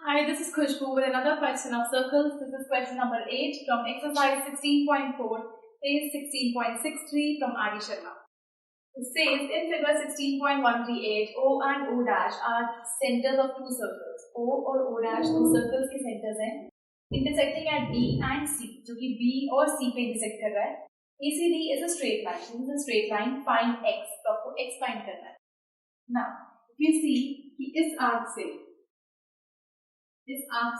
Hi, this is Khushbu with another question of circles. This is question number 8 from exercise 16.4, page 16.63 from Adi Sharma. It says, in figure 16.138, O and O dash are centers of two circles. O और O dash दो circles के centers हैं, intersecting at B and C, जो कि B और C पे intersect कर रहा है. ACD is a straight line. This is a straight line. Find X. तो आपको X find करना है. Now, if you see कि इस arc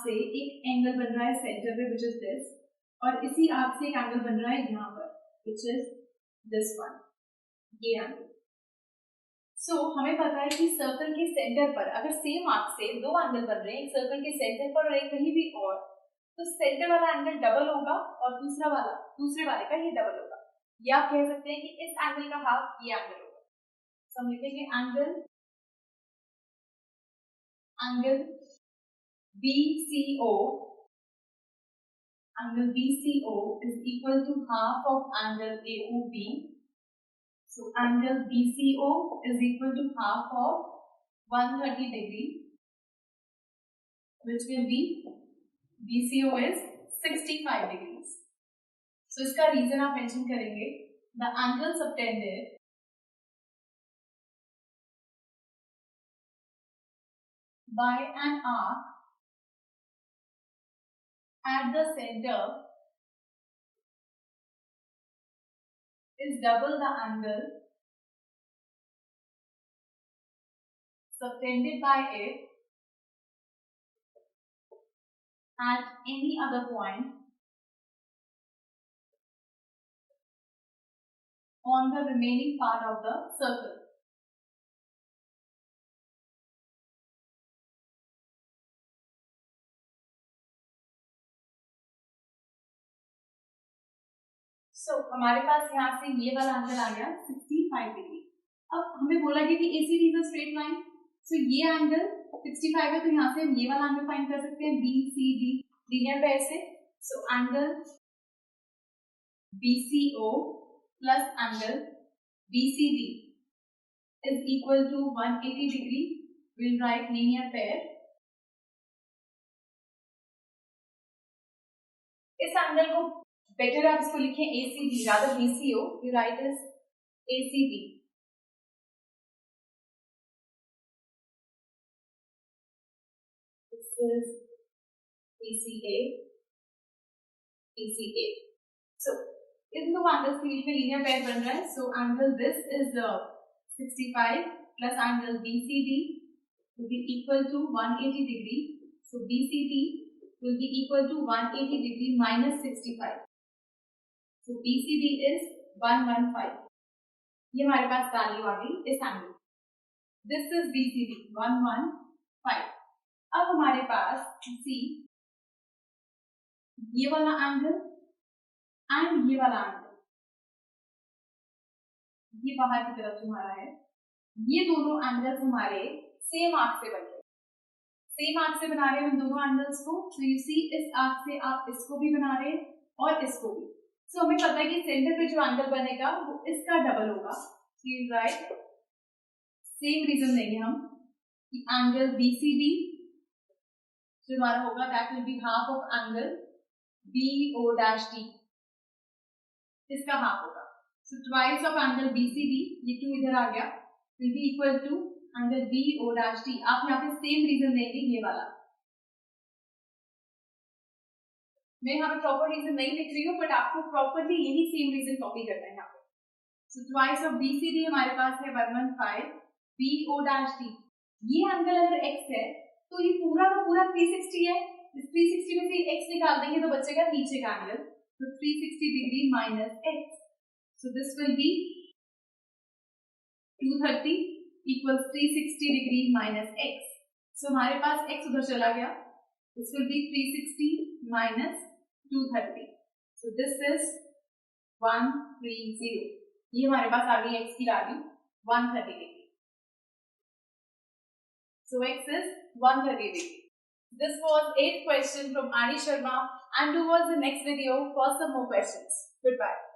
से एक एंगल बन रहा है सेंटर पे विच इज दिस, और इसी आर्क से एक एंगल बन रहा है यहाँ पर विच इज दिस वन, ये एंगल. सो हमें पता है कि सर्कल के सेंटर पर अगर सेम आर्क से दो एंगल बन रहे हैं, एक सर्कल के सेंटर पर और एक कहीं भी और, तो सेंटर वाला एंगल डबल होगा और दूसरे वाले का ये डबल होगा. या आप कह सकते हैं कि इस एंगल का हाफ ये एंगल होगा. सो हम लिखेंगे angle BCO is equal to half of angle AOB. So angle BCO is equal to half of 130 degree, which will be BCO is 65 degrees. So इसका reason आप mention करेंगे, the angle subtended by an arc at the center is double the angle subtended by it at any other point on the remaining part of the circle. So, हमारे पास यहाँ से ये वाला angle आ गया 65 degree. अब हमें बोला गया कि ACD is a straight line. So ये एंगल 65 है, तो यहाँ से हम ये वाला एंगल फाइंड कर सकते हैं BCD लीनियर पेयर से. So angle BCO plus angle BCD is equal to 180 degree. Will write linear pair. इस एंगल को बेटर आप इसको लिखें ACD rather BCO. You write as ACD. This is ACA. So इन दो एंगल्स के बीच में linear pair बन रहा है. So angle this is 65 plus angle BCD will be equal to 180 degree. So BCD will be equal to 180 degree minus 65. So BCD is 115. ये हमारे पास value आ गई इस एंगल. This is BCD 115. अब हमारे पास सी ये वाला एंगल एंड ये वाला एंगल, ये बाहर की तरफ जो हमारा है, ये दोनों एंगल्स हमारे सेम आर्क से बन रहे हैं. सेम आर्क से बना रहे हैं इन दोनों एंगल्स को. तो यू सी इस आर्क से आप इसको भी बना रहे हैं और इसको भी. सो हमें पता है कि सेंटर पे जो एंगल बनेगा वो इसका डबल होगा. So you write same reason देंगे हम कि एंगल BCD जो हमारा होगा that will be half of angle BO'D. इसका हाफ होगा. So twice of angle BCD, ये क्यों इधर आ गया, will be equal to angle BO'D. आप यहाँ पे सेम रीजन देंगे ये वाला. मैं यहाँ पे प्रॉपर रीजन नहीं लिख रही हूँ, बट आपको प्रॉपरली यही सेम रीजन कॉपी करना है यहाँ पे. सो ट्वाइस ऑफ BCD हमारे पास है 115. BO'D ये एंगल अगर x है तो ये पूरा का पूरा 360 है. इस 360 में से x निकाल देंगे तो बचेगा नीचे का एंगल. तो 360 degree minus x. So this will be 230 equals 360 degree minus x. सो हमारे पास x उधर चला गया. This will be 360 minus 230. So this is 130. ये हमारे पास आ गई x की value 130 degree. So x is 130 degree. This was 8th question from Adi Sharma, and do watch the next video for some more questions. Goodbye.